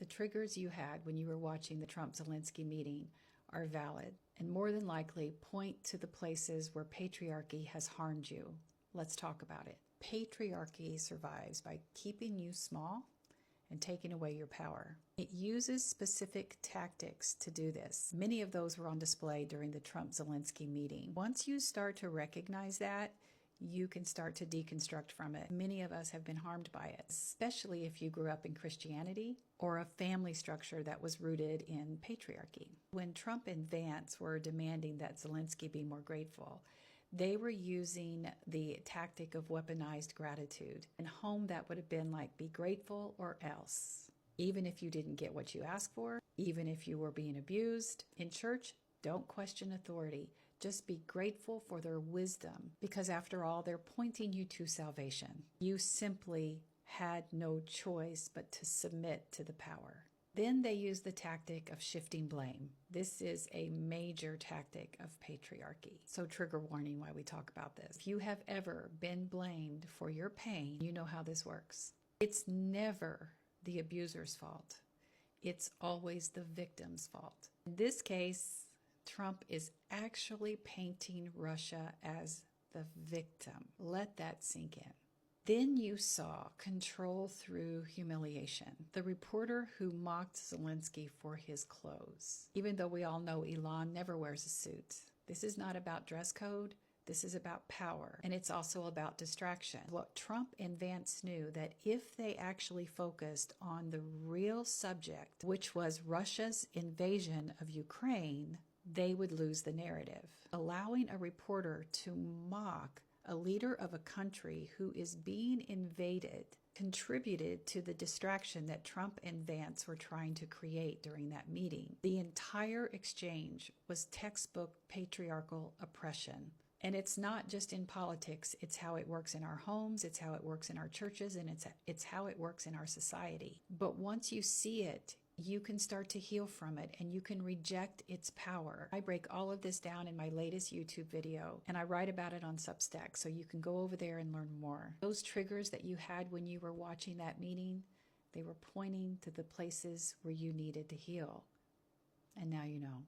The triggers you had when you were watching the Trump-Zelensky meeting are valid and more than likely point to the places where patriarchy has harmed you. Let's talk about it. Patriarchy survives by keeping you small and taking away your power. It uses specific tactics to do this. Many of those were on display during the Trump-Zelensky meeting. Once you start to recognize that, you can start to deconstruct from it. Many of us have been harmed by it, especially if you grew up in Christianity or a family structure that was rooted in patriarchy. When Trump and Vance were demanding that Zelensky be more grateful, they were using the tactic of weaponized gratitude. In home, that would have been like, be grateful or else. Even if you didn't get what you asked for, even if you were being abused. In church, don't question authority. Just be grateful for their wisdom, because after all, they're pointing you to salvation. You simply had no choice but to submit to the power. Then they use the tactic of shifting blame. This is a major tactic of patriarchy. So trigger warning while we talk about this. If you have ever been blamed for your pain, you know how this works. It's never the abuser's fault. It's always the victim's fault. In this case, Trump is actually painting Russia as the victim. Let that sink in. Then you saw control through humiliation. The reporter who mocked Zelensky for his clothes. Even though we all know Elon never wears a suit. This is not about dress code. This is about power. And it's also about distraction. What Trump and Vance knew, that if they actually focused on the real subject, which was Russia's invasion of Ukraine, they would lose the narrative. Allowing a reporter to mock a leader of a country who is being invaded contributed to the distraction that Trump and Vance were trying to create during that meeting. The entire exchange was textbook patriarchal oppression. And it's not just in politics, it's how it works in our homes, it's how it works in our churches, and it's how it works in our society. But once you see it, you can start to heal from it and you can reject its power. I break all of this down in my latest YouTube video and I write about it on Substack, so you can go over there and learn more. Those triggers that you had when you were watching that meeting, they were pointing to the places where you needed to heal. And now you know.